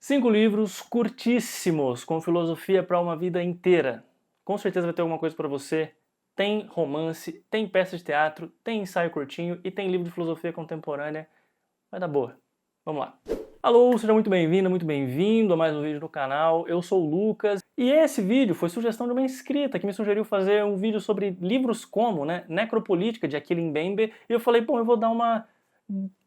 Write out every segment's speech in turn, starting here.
5 livros curtíssimos, com filosofia para uma vida inteira. Com certeza vai ter alguma coisa para você. Tem romance, tem peça de teatro, tem ensaio curtinho e tem livro de filosofia contemporânea. Vai dar boa. Vamos lá. Alô, seja muito bem-vindo, muito bem-vindo a mais um vídeo no canal. Eu sou o Lucas e esse vídeo foi sugestão de uma inscrita que me sugeriu fazer um vídeo sobre livros como, Necropolítica, de Achille Mbembe. E eu falei, bom, eu vou dar uma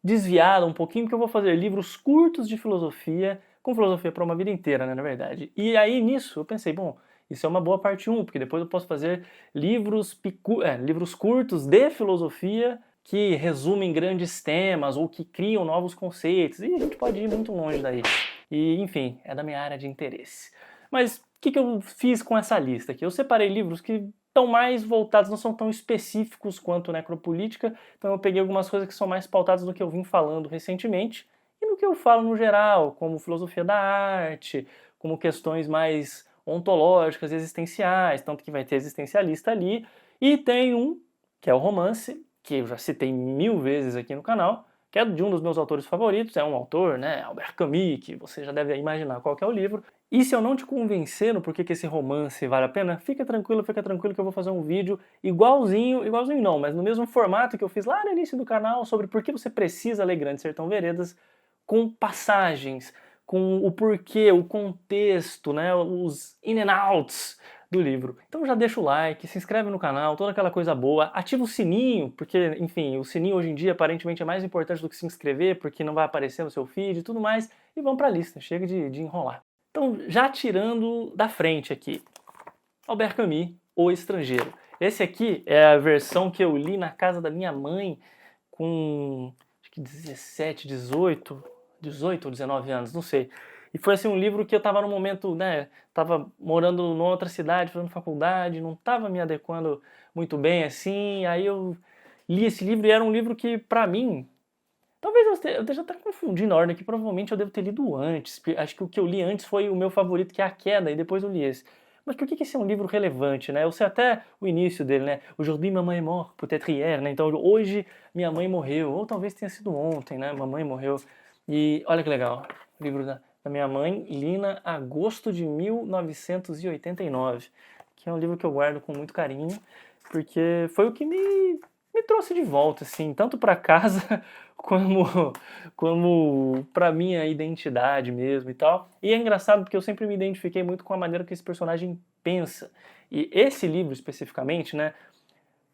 desviada um pouquinho, porque eu vou fazer livros curtos de filosofia, com filosofia para uma vida inteira, né, na verdade. E aí, nisso, eu pensei, bom, isso é uma boa parte 1, porque depois eu posso fazer livros curtos de filosofia que resumem grandes temas ou que criam novos conceitos, e a gente pode ir muito longe daí. E, enfim, é da minha área de interesse. Mas o que eu fiz com essa lista aqui? Eu separei livros que estão mais voltados, não são tão específicos quanto Necropolítica, então eu peguei algumas coisas que são mais pautadas no que eu vim falando recentemente e no que eu falo no geral, como filosofia da arte, como questões mais ontológicas, existenciais, tanto que vai ter existencialista ali, e tem um, que é o romance, que eu já citei 1000 vezes aqui no canal, que é de um dos meus autores favoritos, é um autor, Albert Camus, que você já deve imaginar qual que é o livro. E se eu não te convencer no porquê que esse romance vale a pena, fica tranquilo que eu vou fazer um vídeo igualzinho não, mas no mesmo formato que eu fiz lá no início do canal sobre por que você precisa ler Grande Sertão Veredas, com passagens, com o porquê, o contexto, os in and outs do livro. Então já deixa o like, se inscreve no canal, toda aquela coisa boa, ativa o sininho, porque, enfim, o sininho hoje em dia aparentemente é mais importante do que se inscrever, porque não vai aparecer no seu feed e tudo mais, e vamos pra lista, chega de enrolar. Então, já tirando da frente aqui, Albert Camus, O Estrangeiro. Esse aqui é a versão que eu li na casa da minha mãe com, acho que 17, 18 ou 19 anos, não sei. E foi assim um livro que eu tava no momento, tava morando numa outra cidade, fazendo faculdade, não tava me adequando muito bem assim, aí eu li esse livro e era um livro que, pra mim, talvez eu esteja até confundindo a ordem aqui, provavelmente eu devo ter lido antes, acho que o que eu li antes foi o meu favorito, que é A Queda, e depois eu li esse. Mas por que esse é um livro relevante, né? Eu sei até o início dele, né? Aujourd'hui maman est morte, peut-être hier, né? Então hoje minha mãe morreu, ou talvez tenha sido ontem, né? Mamãe morreu. E olha que legal, o livro da minha mãe, Lina, agosto de 1989, que é um livro que eu guardo com muito carinho, porque foi o que me trouxe de volta, assim, tanto para casa como para minha identidade mesmo e tal. E é engraçado porque eu sempre me identifiquei muito com a maneira que esse personagem pensa. E esse livro especificamente,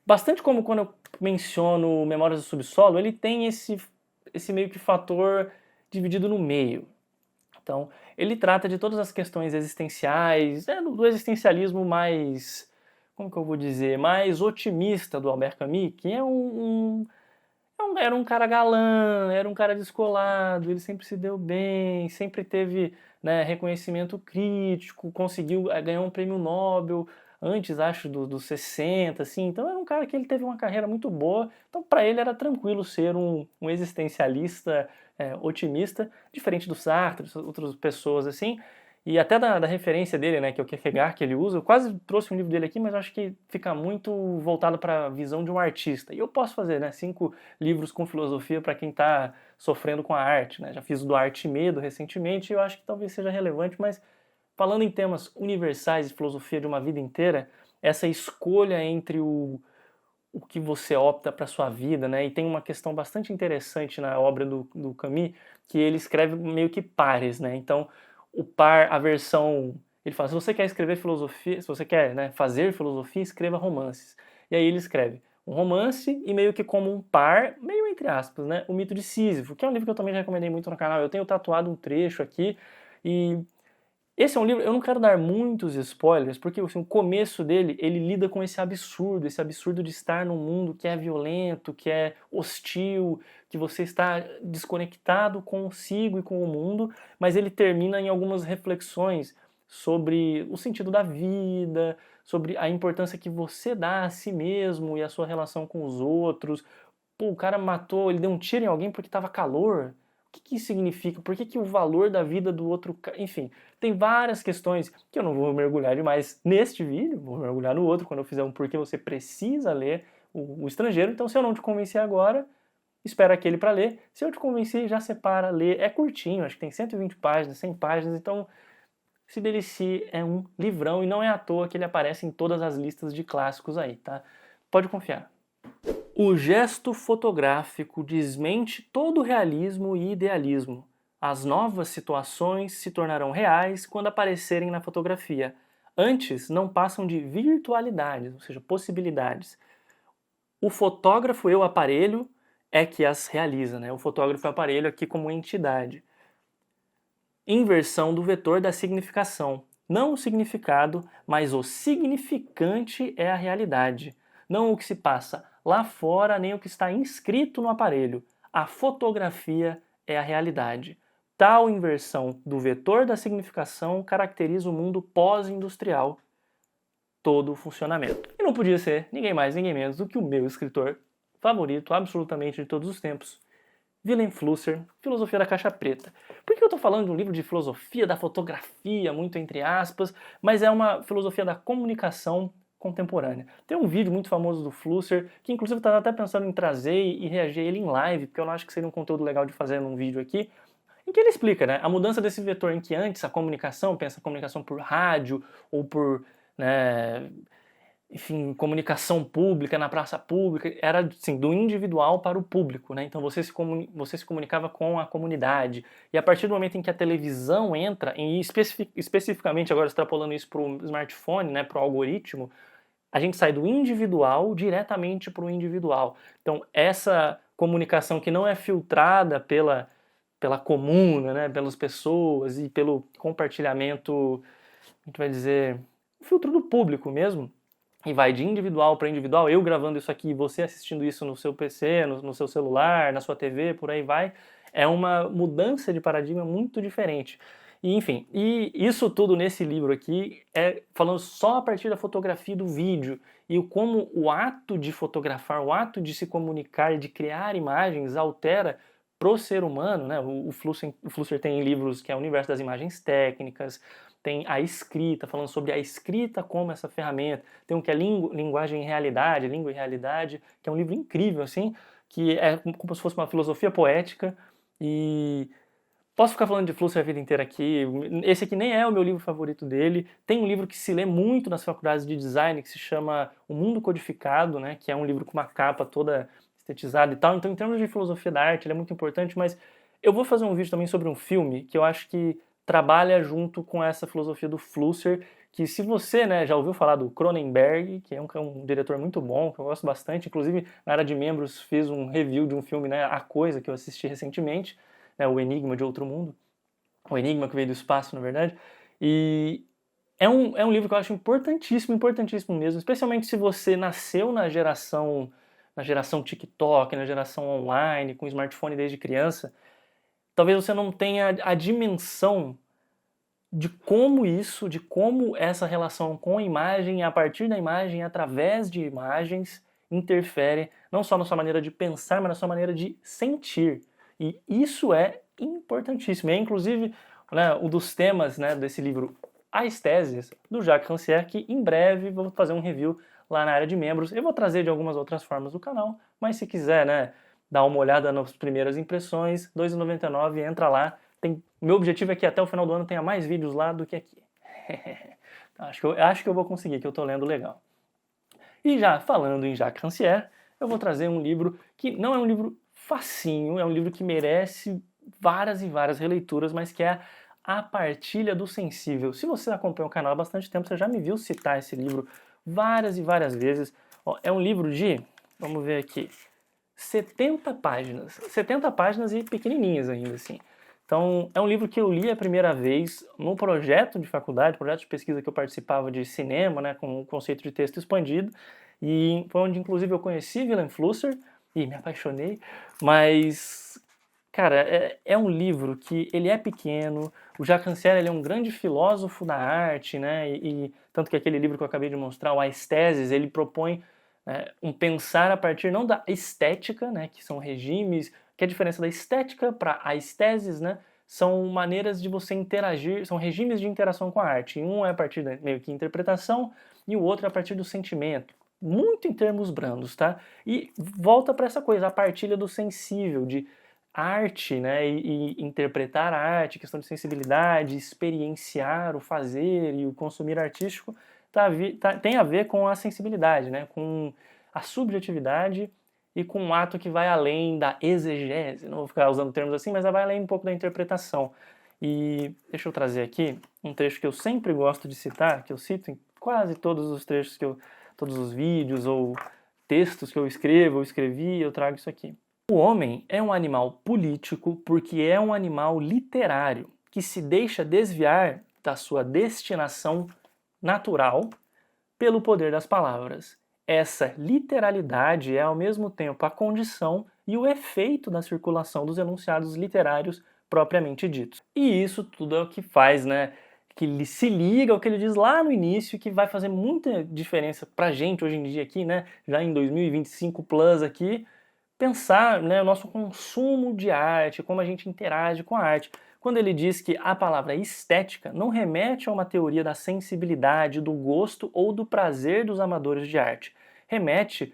bastante como quando eu menciono Memórias do Subsolo, ele tem esse meio que fator dividido no meio. Então, ele trata de todas as questões existenciais, do existencialismo mais, como que eu vou dizer, mais otimista do Albert Camus, que era um cara galã, era um cara descolado, ele sempre se deu bem, sempre teve, reconhecimento crítico, conseguiu ganhar um prêmio Nobel antes, acho, dos 60, assim. Então era um cara que ele teve uma carreira muito boa. Então para ele era tranquilo ser um existencialista otimista, diferente do Sartre, outras pessoas assim. E até da referência dele, que é o Kierkegaard, que ele usa, eu quase trouxe um livro dele aqui, mas acho que fica muito voltado para a visão de um artista. E eu posso fazer, 5 livros com filosofia para quem está sofrendo com a arte, Já fiz o do Arte e Medo recentemente e eu acho que talvez seja relevante, mas falando em temas universais e filosofia de uma vida inteira, essa escolha entre o que você opta para sua vida, E tem uma questão bastante interessante na obra do Camus, que ele escreve meio que pares, Então, o par, a versão, ele fala, se você quer escrever filosofia, se você quer, fazer filosofia, escreva romances. E aí ele escreve um romance e meio que como um par, meio entre aspas, O Mito de Sísifo, que é um livro que eu também já recomendei muito no canal. Eu tenho tatuado um trecho aqui e esse é um livro, eu não quero dar muitos spoilers, porque assim, o começo dele, ele lida com esse absurdo de estar num mundo que é violento, que é hostil, que você está desconectado consigo e com o mundo, mas ele termina em algumas reflexões sobre o sentido da vida, sobre a importância que você dá a si mesmo e a sua relação com os outros. Pô, o cara matou, ele deu um tiro em alguém porque estava calor. O que isso significa? Por que o valor da vida do outro... Enfim, tem várias questões que eu não vou mergulhar demais neste vídeo, vou mergulhar no outro, quando eu fizer um porquê você precisa ler o Estrangeiro. Então, se eu não te convencer agora, espera aquele para ler. Se eu te convenci, já separa, lê. É curtinho, acho que tem 120 páginas, 100 páginas, então se delicie, é um livrão e não é à toa que ele aparece em todas as listas de clássicos aí, tá? Pode confiar. O gesto fotográfico desmente todo realismo e idealismo. As novas situações se tornarão reais quando aparecerem na fotografia. Antes, não passam de virtualidades, ou seja, possibilidades. O fotógrafo e o aparelho é que as realiza, né? O fotógrafo e o aparelho aqui como entidade. Inversão do vetor da significação. Não o significado, mas o significante é a realidade. Não o que se passa lá fora, nem o que está inscrito no aparelho. A fotografia é a realidade. Tal inversão do vetor da significação caracteriza o mundo pós-industrial, todo o funcionamento. E não podia ser ninguém mais, ninguém menos do que o meu escritor favorito, absolutamente de todos os tempos, Wilhelm Flusser, Filosofia da Caixa Preta. Por que eu estou falando de um livro de filosofia da fotografia, muito entre aspas, mas é uma filosofia da comunicação contemporânea? Tem um vídeo muito famoso do Flusser, que inclusive eu estava até pensando em trazer e reagir ele em live, porque eu não acho que seria um conteúdo legal de fazer num vídeo aqui, em que ele explica, né, a mudança desse vetor em que antes a comunicação, pensa a comunicação por rádio ou por, né, enfim, comunicação pública, na praça pública, era assim, do individual para o público, né? Então você se comunicava com a comunidade. E a partir do momento em que a televisão entra, e especificamente agora extrapolando isso para o smartphone, né, para o algoritmo, a gente sai do individual diretamente para o individual. Então essa comunicação que não é filtrada pela comuna, né, pelas pessoas e pelo compartilhamento, a gente vai dizer, filtro do público mesmo, e vai de individual para individual, eu gravando isso aqui, você assistindo isso no seu PC, no seu celular, na sua TV, por aí vai, é uma mudança de paradigma muito diferente. E, enfim, e isso tudo nesse livro aqui é falando só a partir da fotografia e do vídeo, e como o ato de fotografar, o ato de se comunicar, de criar imagens altera pro ser humano, né? O Flusser tem livros que é o Universo das Imagens Técnicas, tem a escrita, falando sobre a escrita como essa ferramenta, tem um que é Linguagem e Realidade, Língua e Realidade, que é um livro incrível, assim, que é como se fosse uma filosofia poética, e posso ficar falando de Flusser a vida inteira aqui, esse aqui nem é o meu livro favorito dele, tem um livro que se lê muito nas faculdades de design, que se chama O Mundo Codificado, né, que é um livro com uma capa toda estetizada e tal, então em termos de filosofia da arte ele é muito importante, mas eu vou fazer um vídeo também sobre um filme que eu acho que trabalha junto com essa filosofia do Flusser, que se você, né, já ouviu falar do Cronenberg, que é um diretor muito bom, que eu gosto bastante, inclusive na área de membros fiz um review de um filme, né, A Coisa, que eu assisti recentemente, né, O Enigma de Outro Mundo, O Enigma que veio do espaço, na verdade, e é um livro que eu acho importantíssimo, importantíssimo mesmo, especialmente se você nasceu na geração TikTok, na geração online, com smartphone desde criança. Talvez você não tenha a dimensão de como essa relação com a imagem, a partir da imagem, através de imagens, interfere não só na sua maneira de pensar, mas na sua maneira de sentir. E isso é importantíssimo. É inclusive, né, um dos temas, né, desse livro, As Teses, do Jacques Rancière, que em breve vou fazer um review lá na área de membros. Eu vou trazer de algumas outras formas do canal, mas se quiser, né, dar uma olhada nas primeiras impressões, R$ 2,99, entra lá. Meu objetivo é que até o final do ano tenha mais vídeos lá do que aqui. acho que eu vou conseguir, que eu estou lendo legal. E já falando em Jacques Rancière, eu vou trazer um livro que não é um livro facinho, é um livro que merece várias e várias releituras, mas que é A Partilha do Sensível. Se você acompanha o canal há bastante tempo, você já me viu citar esse livro várias e várias vezes. É um livro de, vamos ver aqui, 70 páginas. 70 páginas e pequenininhas ainda, assim. Então, é um livro que eu li a primeira vez num projeto de faculdade, projeto de pesquisa que eu participava de cinema, né, com o conceito de texto expandido, e foi onde, inclusive, eu conheci Wilhelm Flusser e me apaixonei, mas, cara, é um livro que ele é pequeno, o Jacques Rancière ele é um grande filósofo da arte, né, e tanto que aquele livro que eu acabei de mostrar, o As Teses, ele propõe um pensar a partir não da estética, né, que são regimes, que a diferença da estética para a esteses, né, são maneiras de você interagir, são regimes de interação com a arte. Um é a partir da meio que interpretação e o outro é a partir do sentimento. muito em termos brandos, tá? E volta para essa coisa, a partilha do sensível, de arte, né, e interpretar a arte, questão de sensibilidade, experienciar o fazer e o consumir artístico, tem a ver com a sensibilidade, né, com a subjetividade e com um ato que vai além da exegese, não vou ficar usando termos assim, mas vai além um pouco da interpretação. E deixa eu trazer aqui um trecho que eu sempre gosto de citar, que eu cito em quase todos os trechos todos os vídeos ou textos que eu escrevo, eu escrevi, eu trago isso aqui. O homem é um animal político porque é um animal literário que se deixa desviar da sua destinação natural pelo poder das palavras. Essa literalidade é ao mesmo tempo a condição e o efeito da circulação dos enunciados literários propriamente ditos. E isso tudo é o que faz, né, que se liga ao que ele diz lá no início e que vai fazer muita diferença pra gente hoje em dia aqui, né, já em 2025 plus aqui, pensar, né, o nosso consumo de arte, como a gente interage com a arte. Quando ele diz que a palavra estética não remete a uma teoria da sensibilidade, do gosto ou do prazer dos amadores de arte. Remete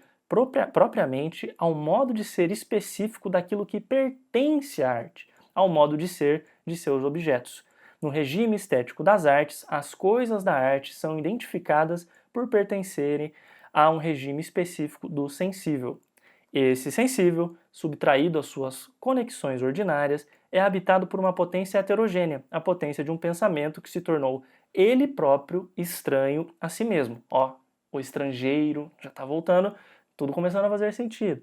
propriamente ao modo de ser específico daquilo que pertence à arte, ao modo de ser de seus objetos. No regime estético das artes, as coisas da arte são identificadas por pertencerem a um regime específico do sensível. Esse sensível, subtraído às suas conexões ordinárias, é habitado por uma potência heterogênea, a potência de um pensamento que se tornou ele próprio estranho a si mesmo. Ó, o estrangeiro já está voltando, tudo começando a fazer sentido.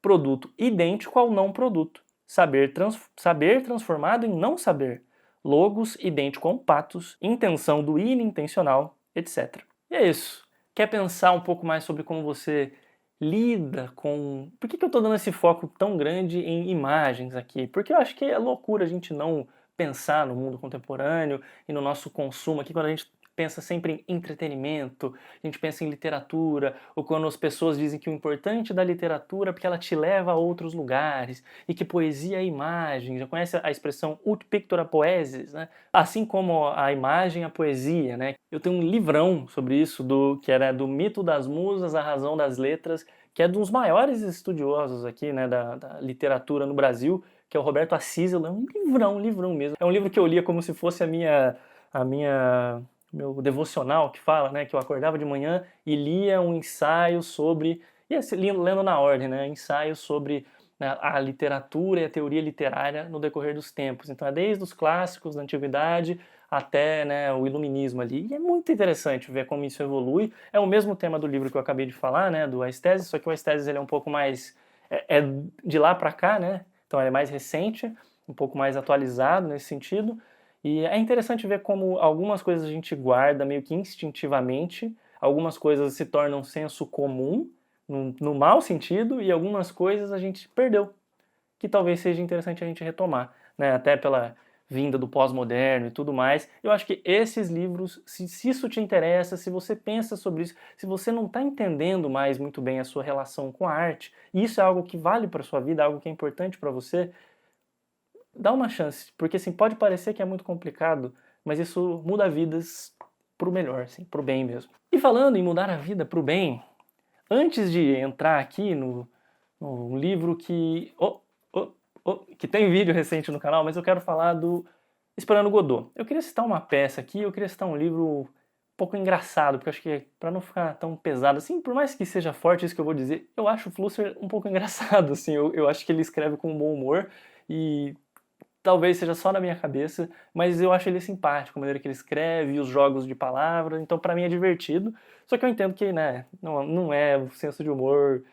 Produto idêntico ao não produto. Saber transformado em não saber. Logos idêntico a um patos, intenção do inintencional, etc. E é isso. Quer pensar um pouco mais sobre como você lida com... Por que eu estou dando esse foco tão grande em imagens aqui? Porque eu acho que é loucura a gente não pensar no mundo contemporâneo e no nosso consumo aqui, quando a gente pensa sempre em entretenimento, a gente pensa em literatura, ou quando as pessoas dizem que o importante da literatura é porque ela te leva a outros lugares, e que poesia é imagem. Já conhece a expressão ut pictura poesis, né? Assim como a imagem, a poesia, né? Eu tenho um livrão sobre isso, que era do Mito das Musas, a Razão das Letras, que é um dos maiores estudiosos aqui, né, da literatura no Brasil, que é o Roberto Assis. É um livrão mesmo. É um livro que eu lia como se fosse meu devocional, que fala, né, que eu acordava de manhã e lia um ensaio sobre, lendo na ordem, né, ensaio sobre, né, a literatura e a teoria literária no decorrer dos tempos. Então é desde os clássicos da antiguidade até, né, o iluminismo ali. E é muito interessante ver como isso evolui. É o mesmo tema do livro que eu acabei de falar, né, do Aesthesis, só que o Aesthesis ele é um pouco mais é de lá para cá, né? Então ele é mais recente, um pouco mais atualizado nesse sentido. E é interessante ver como algumas coisas a gente guarda meio que instintivamente, algumas coisas se tornam senso comum, no mau sentido, e algumas coisas a gente perdeu, que talvez seja interessante a gente retomar, né? Até pela vinda do pós-moderno e tudo mais. Eu acho que esses livros, se isso te interessa, se você pensa sobre isso, se você não está entendendo mais muito bem a sua relação com a arte, e isso é algo que vale para sua vida, algo que é importante para você, dá uma chance, porque assim, pode parecer que é muito complicado, mas isso muda vidas pro melhor, assim, pro bem mesmo. E falando em mudar a vida pro bem, antes de entrar aqui no livro que tem vídeo recente no canal, mas eu quero falar do Esperando Godot. Eu queria citar uma peça aqui, eu queria citar um livro um pouco engraçado, porque eu acho que para não ficar tão pesado assim, por mais que seja forte isso que eu vou dizer, eu acho o Flusser um pouco engraçado, assim, eu acho que ele escreve com bom humor e talvez seja só na minha cabeça, mas eu acho ele simpático, a maneira que ele escreve, os jogos de palavras, então pra mim é divertido. Só que eu entendo que, né, não é o senso de humor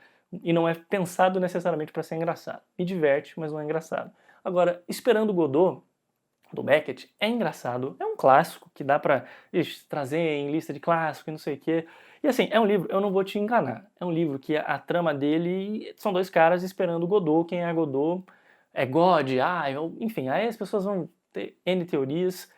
e não é pensado necessariamente para ser engraçado. Me diverte, mas não é engraçado. Agora, Esperando Godot, do Beckett, é engraçado, é um clássico que dá pra trazer em lista de clássico e não sei o quê. E assim, é um livro, eu não vou te enganar, é um livro que a trama dele são dois caras esperando Godot, quem é Godot, é God, enfim, aí as pessoas vão ter N teorias.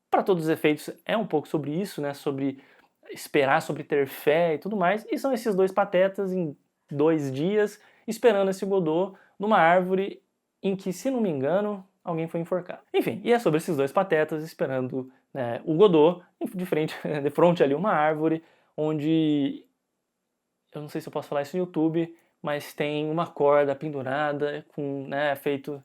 Para todos os efeitos, é um pouco sobre isso, né? Sobre esperar, sobre ter fé e tudo mais. E são esses dois patetas em 2 dias esperando esse Godot numa árvore em que, se não me engano, alguém foi enforcado. Enfim, e é sobre esses dois patetas esperando, né, o Godot de frente ali uma árvore onde eu não sei se eu posso falar isso no YouTube, mas tem uma corda pendurada com, né, feito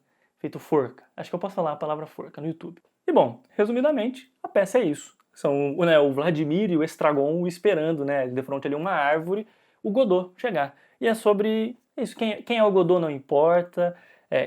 forca. Acho que eu posso falar a palavra forca no YouTube. E bom, resumidamente, a peça é isso. São, né, o Vladimir e o Estragon esperando, né, de frente ali uma árvore, o Godot chegar. E é sobre isso, quem é o Godot não importa,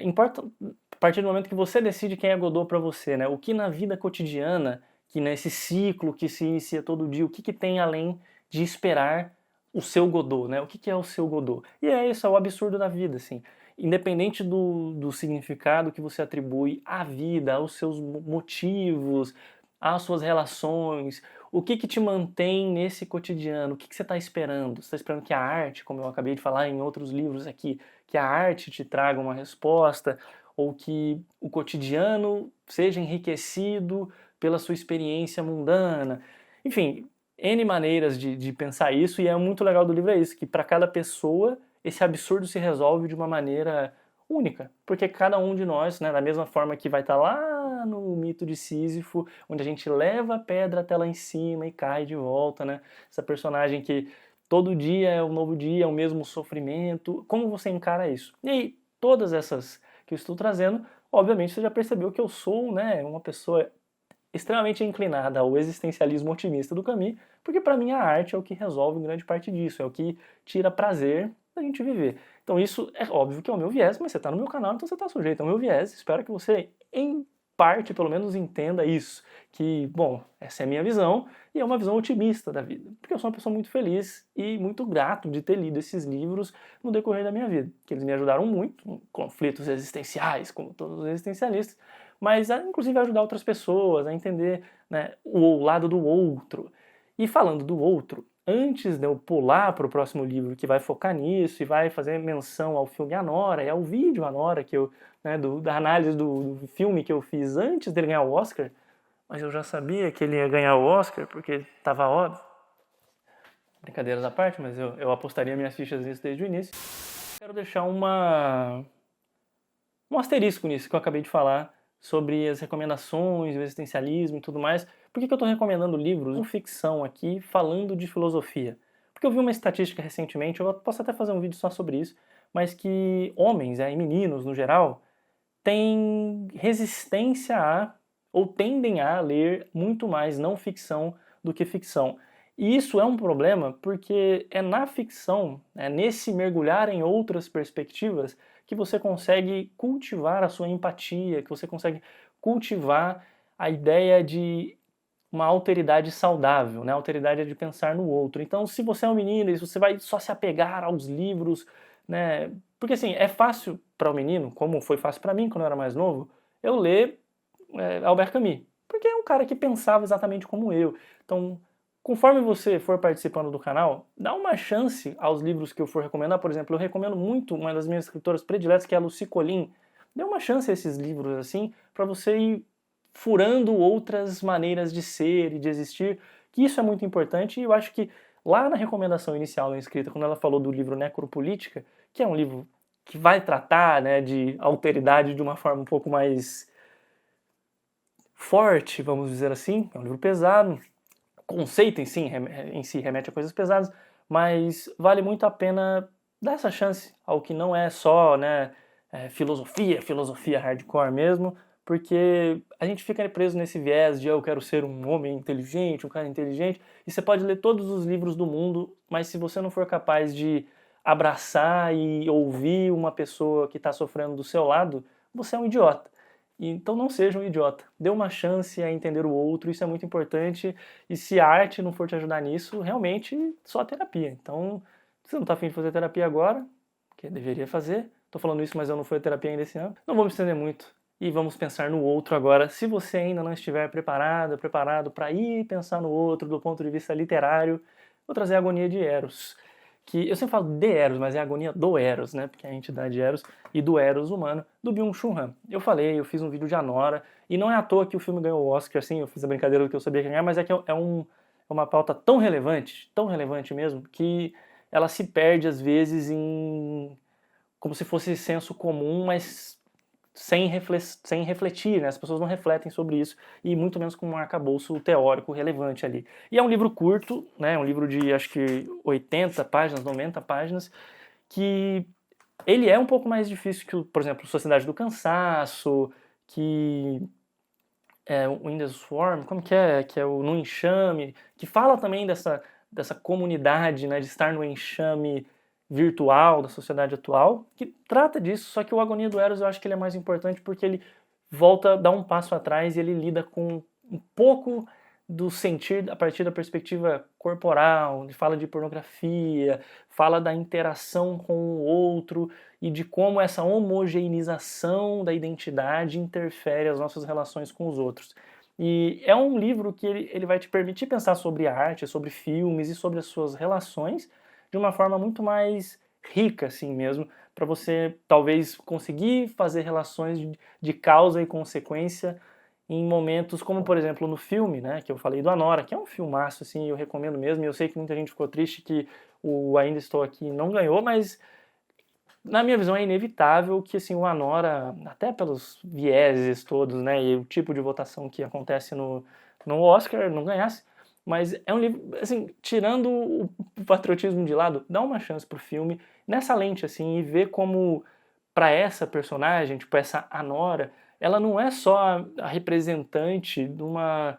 importa a partir do momento que você decide quem é Godot para você, né? O que na vida cotidiana, que nesse ciclo que se inicia todo dia, o que tem além de esperar o seu Godot, né? O que é o seu Godot? E é isso, é o absurdo da vida, assim. Independente do significado que você atribui à vida, aos seus motivos, às suas relações, o que te mantém nesse cotidiano, o que você está esperando? Você está esperando que a arte, como eu acabei de falar em outros livros aqui, que a arte te traga uma resposta, ou que o cotidiano seja enriquecido pela sua experiência mundana. Enfim, N maneiras de pensar isso, e é muito legal do livro é isso, que para cada pessoa esse absurdo se resolve de uma maneira única, porque cada um de nós, né, da mesma forma que vai estar lá no mito de Sísifo, onde a gente leva a pedra até lá em cima e cai de volta, né? Essa personagem que todo dia é um novo dia, é o mesmo sofrimento. Como você encara isso? E aí, todas essas que eu estou trazendo, obviamente você já percebeu que eu sou, né, uma pessoa extremamente inclinada ao existencialismo otimista do Camus, porque para mim a arte é o que resolve grande parte disso, é o que tira prazer da gente viver. Então isso é óbvio que é o meu viés, mas você está no meu canal, então você está sujeito ao meu viés. Espero que você, em parte, pelo menos entenda isso, que, bom, essa é a minha visão e é uma visão otimista da vida, porque eu sou uma pessoa muito feliz e muito grato de ter lido esses livros no decorrer da minha vida, que eles me ajudaram muito em conflitos existenciais, como todos os existencialistas, mas inclusive a ajudar outras pessoas a entender, né, o lado do outro. E falando do outro, antes de eu pular para o próximo livro que vai focar nisso e vai fazer menção ao filme Anora, e ao vídeo Anora, que eu, né, da análise do filme que eu fiz antes dele ganhar o Oscar, mas eu já sabia que ele ia ganhar o Oscar porque estava óbvio. Brincadeiras à parte, mas eu apostaria minhas fichas nisso desde o início. Quero deixar um asterisco nisso que eu acabei de falar, sobre as recomendações, o existencialismo e tudo mais. Por que eu estou recomendando livros de ficção aqui, falando de filosofia? Porque eu vi uma estatística recentemente, eu posso até fazer um vídeo só sobre isso, mas que homens e meninos, no geral, têm resistência ou tendem a ler muito mais não ficção do que ficção. E isso é um problema porque é na ficção, nesse mergulhar em outras perspectivas, que você consegue cultivar a sua empatia, que você consegue cultivar a ideia de uma alteridade saudável, né? A alteridade é de pensar no outro. Então, se você é um menino e você vai só se apegar aos livros, né? Porque assim, é fácil para o menino, como foi fácil para mim quando eu era mais novo, eu ler Albert Camus, porque é um cara que pensava exatamente como eu. Então, conforme você for participando do canal, dá uma chance aos livros que eu for recomendar. Por exemplo, eu recomendo muito uma das minhas escritoras prediletas, que é a Lucy Collin. Dê uma chance a esses livros assim, para você ir furando outras maneiras de ser e de existir, que isso é muito importante. E eu acho que lá na recomendação inicial da inscrita, quando ela falou do livro Necropolítica, que é um livro que vai tratar, né, de alteridade de uma forma um pouco mais forte, vamos dizer assim, é um livro pesado, conceito em si remete a coisas pesadas, mas vale muito a pena dar essa chance ao que não é só, né, filosofia hardcore mesmo, porque a gente fica preso nesse viés de eu quero ser um homem inteligente, um cara inteligente, e você pode ler todos os livros do mundo, mas se você não for capaz de abraçar e ouvir uma pessoa que está sofrendo do seu lado, você é um idiota. Então não seja um idiota. Dê uma chance a entender o outro, isso é muito importante. E se a arte não for te ajudar nisso, realmente só a terapia. Então, se você não está afim de fazer terapia agora, que deveria fazer, estou falando isso, mas eu não fui a terapia ainda esse ano, não vou me estender muito. E vamos pensar no outro agora. Se você ainda não estiver preparado para ir pensar no outro do ponto de vista literário, vou trazer a Agonia de Eros. Que eu sempre falo de Eros, mas é a agonia do Eros, né? Porque é a entidade Eros e do Eros humano, do Byung-Chul Han. Eu fiz um vídeo de Anora, e não é à toa que o filme ganhou o Oscar, assim, eu fiz a brincadeira do que eu sabia ganhar, mas é que é uma pauta tão relevante mesmo, que ela se perde às vezes em como se fosse senso comum, mas sem refletir, né? As pessoas não refletem sobre isso, e muito menos com um arcabouço teórico relevante ali. E é um livro curto, né? Um livro de, acho que 80 páginas, 90 páginas, que ele é um pouco mais difícil que, por exemplo, Sociedade do Cansaço, que o In the Swarm, como que é? Que é o No Enxame, que fala também dessa comunidade, né, de estar no enxame virtual da sociedade atual, que trata disso, só que o Agonia do Eros eu acho que ele é mais importante porque ele volta, dá um passo atrás e ele lida com um pouco do sentir a partir da perspectiva corporal, ele fala de pornografia, fala da interação com o outro e de como essa homogeneização da identidade interfere as nossas relações com os outros. E é um livro que ele vai te permitir pensar sobre arte, sobre filmes e sobre as suas relações de uma forma muito mais rica, assim mesmo, para você talvez conseguir fazer relações de causa e consequência em momentos como, por exemplo, no filme, né, que eu falei do Anora, que é um filmaço, assim, eu recomendo mesmo, e eu sei que muita gente ficou triste que o Ainda Estou Aqui não ganhou, mas na minha visão é inevitável que, assim, o Anora, até pelos vieses todos, né, e o tipo de votação que acontece no Oscar, não ganhasse, mas é um livro, assim, tirando o patriotismo de lado, dá uma chance pro filme nessa lente, assim, e ver como, para essa personagem, tipo, essa Anora, ela não é só a representante de uma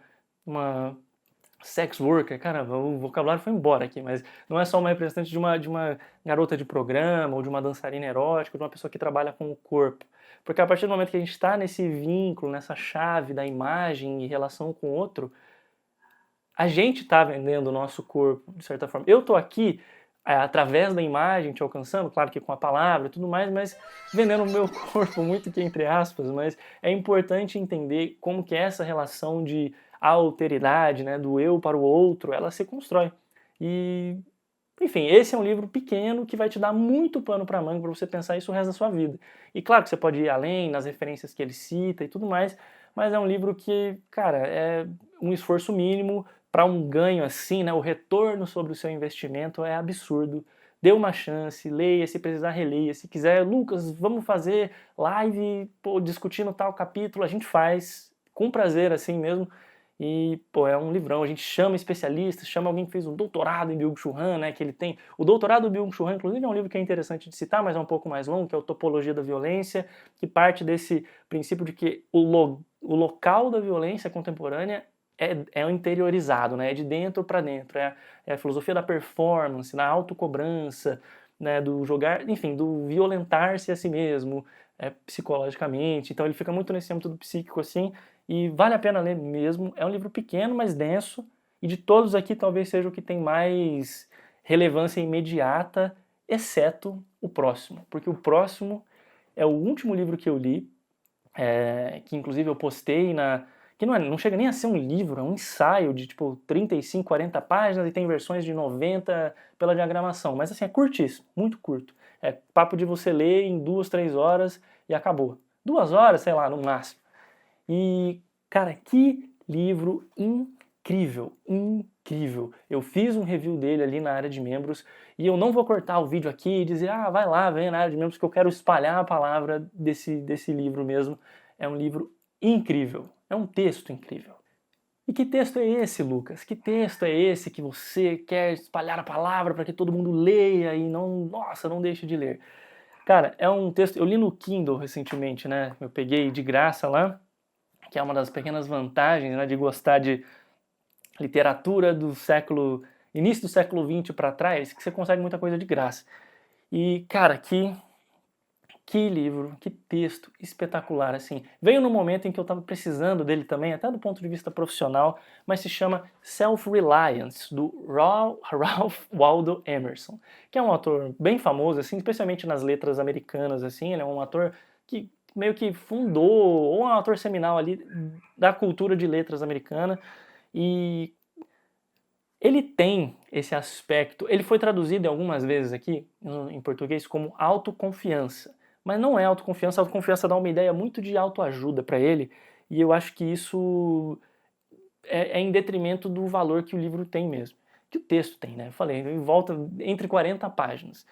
sex worker, caramba, o vocabulário foi embora aqui, mas não é só uma representante de uma garota de programa, ou de uma dançarina erótica, ou de uma pessoa que trabalha com o corpo. Porque a partir do momento que a gente está nesse vínculo, nessa chave da imagem e relação com o outro, a gente está vendendo o nosso corpo, de certa forma. Eu estou aqui através da imagem te alcançando, claro que com a palavra e tudo mais, mas vendendo o meu corpo, muito que entre aspas, mas é importante entender como que essa relação de alteridade, né, do eu para o outro, ela se constrói. E, enfim, esse é um livro pequeno que vai te dar muito pano para manga para você pensar isso o resto da sua vida. E claro que você pode ir além nas referências que ele cita e tudo mais, mas é um livro que, cara, é um esforço mínimo para um ganho assim, né? O retorno sobre o seu investimento é absurdo. Dê uma chance, leia, se precisar releia. Se quiser, Lucas, vamos fazer live discutindo tal capítulo, a gente faz com prazer assim mesmo. E, pô, é um livrão. A gente chama especialistas, chama alguém que fez um doutorado em Byung-Chul Han, né? Que ele tem. O doutorado do Byung-Chul Han, inclusive, é um livro que é interessante de citar, mas é um pouco mais longo, que é o Topologia da Violência, que parte desse princípio de que o local da violência contemporânea é interiorizado, né? É de dentro para dentro. É a filosofia da performance, da autocobrança, né? Do jogar, enfim, do violentar-se a si mesmo, psicologicamente. Então ele fica muito nesse âmbito do psíquico, assim, e vale a pena ler mesmo. É um livro pequeno, mas denso, e de todos aqui talvez seja o que tem mais relevância imediata, exceto o próximo, porque o próximo é o último livro que eu li, que inclusive eu postei que não chega nem a ser um livro, é um ensaio de tipo 35, 40 páginas e tem versões de 90 pela diagramação, mas assim, é curtíssimo, muito curto. É papo de você ler em 2, 3 horas e acabou. 2 horas, sei lá, no máximo. E, cara, que livro incrível, incrível. Eu fiz um review dele ali na área de membros e eu não vou cortar o vídeo aqui e dizer, vai lá, vem na área de membros, que eu quero espalhar a palavra desse livro mesmo. É um livro incrível, é um texto incrível. E que texto é esse, Lucas? Que texto é esse que você quer espalhar a palavra para que todo mundo leia e não deixe de ler? Cara, é um texto, eu li no Kindle recentemente, né? Eu peguei de graça lá, que é uma das pequenas vantagens, né, de gostar de literatura do início do século XX para trás, que você consegue muita coisa de graça. E, cara, que livro, que texto espetacular, assim. Veio no momento em que eu estava precisando dele também, até do ponto de vista profissional, mas se chama Self-Reliance, do Ralph Waldo Emerson, que é um autor bem famoso, assim, especialmente nas letras americanas, assim. Ele é um ator que meio que fundou, ou um autor seminal ali da cultura de letras americana, e ele tem esse aspecto, ele foi traduzido algumas vezes aqui em português como autoconfiança, mas não é autoconfiança, autoconfiança dá uma ideia muito de autoajuda para ele, e eu acho que isso é em detrimento do valor que o livro tem mesmo, que o texto tem, né? Eu falei, em volta entre 40 páginas.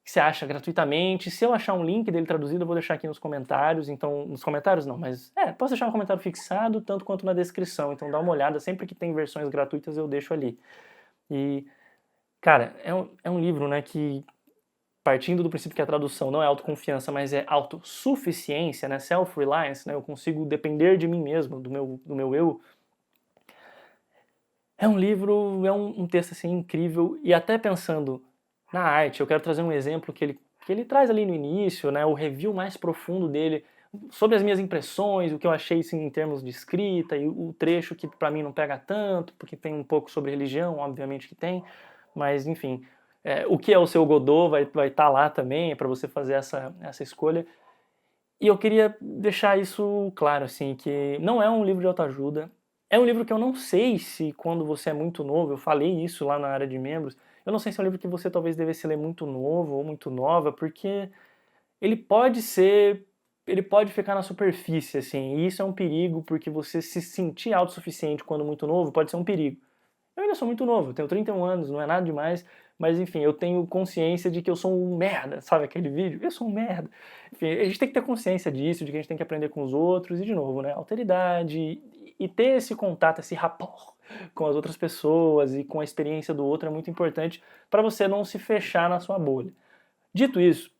que você acha gratuitamente. Se eu achar um link dele traduzido, eu vou deixar aqui nos comentários. Então, nos comentários não, mas posso deixar um comentário fixado, tanto quanto na descrição. Então dá uma olhada, sempre que tem versões gratuitas eu deixo ali. E, cara, é um livro, né, que, partindo do princípio que a tradução não é autoconfiança, mas é autossuficiência, né, self-reliance, né, eu consigo depender de mim mesmo, do meu eu. É um livro, é um texto assim incrível, e até pensando na arte, eu quero trazer um exemplo que ele traz ali no início, né, o review mais profundo dele, sobre as minhas impressões, o que eu achei assim, em termos de escrita, e o trecho que para mim não pega tanto, porque tem um pouco sobre religião, obviamente que tem, mas enfim, o que é o seu Godot vai estar lá também, para você fazer essa escolha. E eu queria deixar isso claro, assim, que não é um livro de autoajuda, é um livro que eu não sei se quando você é muito novo, eu falei isso lá na área de membros, eu não sei se é um livro que você talvez devesse ler muito novo ou muito nova, porque ele pode ser, ele pode ficar na superfície, assim, e isso é um perigo, porque você se sentir autossuficiente quando muito novo pode ser um perigo. Eu ainda sou muito novo, eu tenho 31 anos, não é nada demais, mas enfim, eu tenho consciência de que eu sou um merda, sabe aquele vídeo? Eu sou um merda. Enfim, a gente tem que ter consciência disso, de que a gente tem que aprender com os outros, e de novo, né, alteridade, e ter esse contato, esse rapport com as outras pessoas e com a experiência do outro é muito importante para você não se fechar na sua bolha. Dito isso,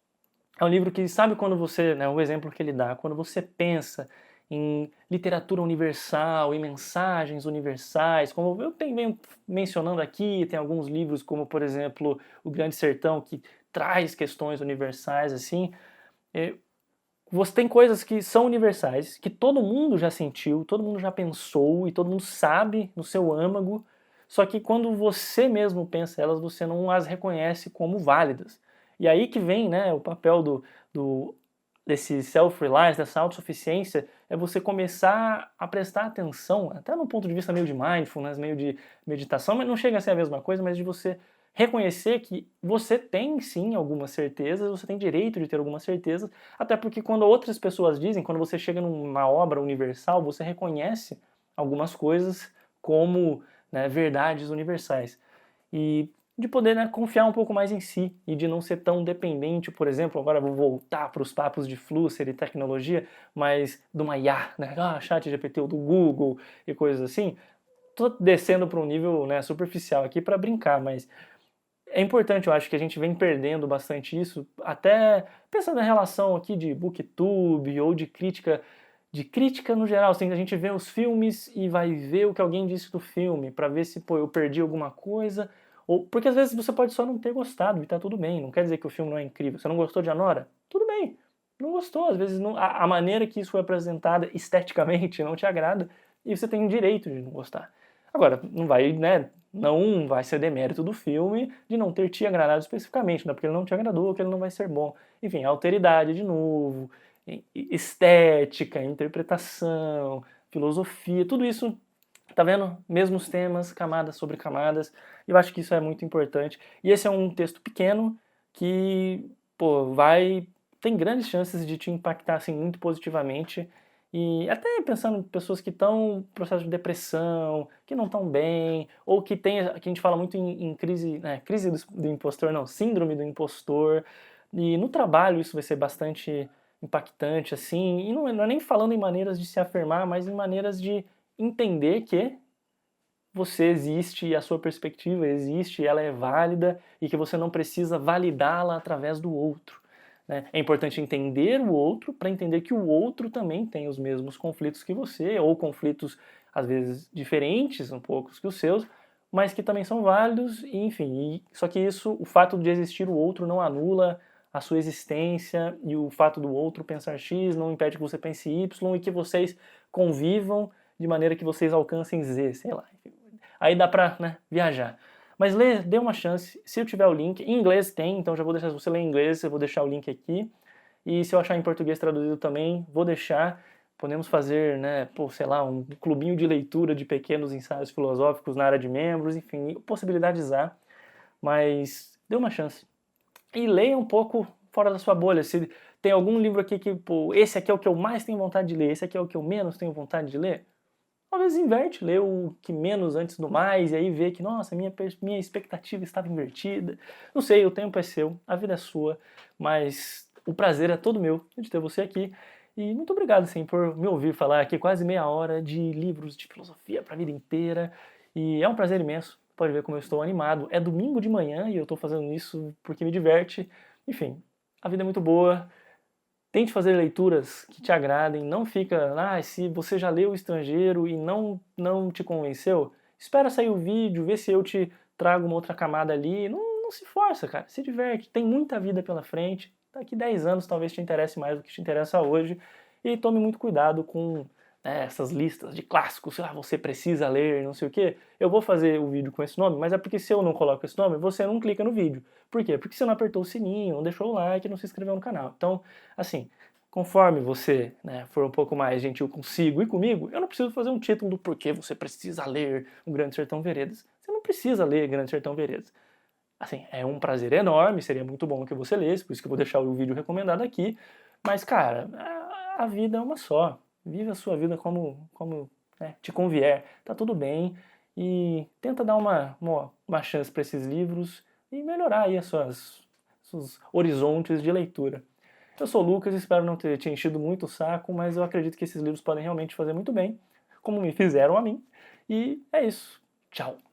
é um livro que, sabe quando você, né, o exemplo que ele dá, quando você pensa em literatura universal, em mensagens universais, como eu venho mencionando aqui, tem alguns livros como, por exemplo, O Grande Sertão, que traz questões universais, assim, você tem coisas que são universais, que todo mundo já sentiu, todo mundo já pensou e todo mundo sabe no seu âmago, só que quando você mesmo pensa elas, você não as reconhece como válidas. E aí que vem, né, o papel desse self-reliance, dessa autossuficiência, é você começar a prestar atenção, até no ponto de vista meio de mindfulness, meio de meditação, mas não chega a ser a mesma coisa, mas de você reconhecer que você tem sim algumas certezas, você tem direito de ter algumas certezas, até porque quando outras pessoas dizem, quando você chega numa obra universal, você reconhece algumas coisas como, né, verdades universais. E de poder, né, confiar um pouco mais em si e de não ser tão dependente, por exemplo, agora vou voltar para os papos de Flusser e tecnologia, mas de uma IA, né, chat GPT ou do Google e coisas assim. Tô descendo para um nível, né, superficial aqui para brincar, mas é importante, eu acho que a gente vem perdendo bastante isso, até pensando na relação aqui de booktube ou de crítica no geral, assim, a gente vê os filmes e vai ver o que alguém disse do filme, para ver se, pô, eu perdi alguma coisa, ou porque às vezes você pode só não ter gostado e tá tudo bem, não quer dizer que o filme não é incrível. Você não gostou de Anora? Tudo bem, não gostou, às vezes não, a maneira que isso foi apresentada esteticamente não te agrada e você tem o direito de não gostar. Agora, não vai, né, não vai ser demérito do filme de não ter te agradado especificamente, não é porque ele não te agradou que ele não vai ser bom. Enfim, alteridade de novo, estética, interpretação, filosofia, tudo isso, tá vendo? Mesmos temas, camadas sobre camadas, e eu acho que isso é muito importante. E esse é um texto pequeno que, pô, tem grandes chances de te impactar assim muito positivamente. E até pensando em pessoas que estão em processo de depressão, que não estão bem, ou que a gente fala muito em crise, né, crise do impostor, não, síndrome do impostor. E no trabalho isso vai ser bastante impactante, assim, e não é nem falando em maneiras de se afirmar, mas em maneiras de entender que você existe e a sua perspectiva existe, e ela é válida e que você não precisa validá-la através do outro. Né? É importante entender o outro para entender que o outro também tem os mesmos conflitos que você, ou conflitos às vezes diferentes um pouco que os seus, mas que também são válidos, e, enfim. Só que isso, o fato de existir o outro não anula a sua existência, e o fato do outro pensar X não impede que você pense Y, e que vocês convivam de maneira que vocês alcancem Z, sei lá. Aí dá pra, né, viajar. Mas dê uma chance. Se eu tiver o link, em inglês tem, então já vou deixar, se você ler em inglês, eu vou deixar o link aqui. E se eu achar em português traduzido também, vou deixar. Podemos fazer, né, pô, sei lá, um clubinho de leitura de pequenos ensaios filosóficos na área de membros, enfim, possibilidades há. Mas dê uma chance. E leia um pouco fora da sua bolha. Se tem algum livro aqui que, pô, esse aqui é o que eu mais tenho vontade de ler, esse aqui é o que eu menos tenho vontade de ler, talvez inverte, lê o que menos antes do mais, e aí vê que, nossa, minha expectativa estava invertida. Não sei, o tempo é seu, a vida é sua, mas o prazer é todo meu de ter você aqui. E muito obrigado, sim, por me ouvir falar aqui quase meia hora de livros de filosofia para a vida inteira. E é um prazer imenso. Pode ver como eu estou animado. É domingo de manhã e eu estou fazendo isso porque me diverte. Enfim, a vida é muito boa. Tente fazer leituras que te agradem. Não fica, se você já leu O Estrangeiro e não te convenceu, espera sair o vídeo, vê se eu te trago uma outra camada ali. Não se força, cara. Se diverte. Tem muita vida pela frente. Daqui 10 anos talvez te interesse mais do que te interessa hoje. E tome muito cuidado com essas listas de clássicos, você precisa ler, não sei o quê. Eu vou fazer o vídeo com esse nome, mas é porque se eu não coloco esse nome, você não clica no vídeo. Por quê? Porque você não apertou o sininho, não deixou o like, não se inscreveu no canal. Então, assim, conforme você for um pouco mais gentil consigo e comigo, eu não preciso fazer um título do porquê você precisa ler O Grande Sertão Veredas. Você não precisa ler Grande Sertão Veredas. Assim, é um prazer enorme, seria muito bom que você lesse, por isso que eu vou deixar o vídeo recomendado aqui. Mas, cara, a vida é uma só. Vive a sua vida como te convier. Tá tudo bem. E tenta dar uma chance para esses livros e melhorar aí seus horizontes de leitura. Eu sou o Lucas, espero não ter te enchido muito o saco, mas eu acredito que esses livros podem realmente fazer muito bem, como me fizeram a mim. E é isso. Tchau.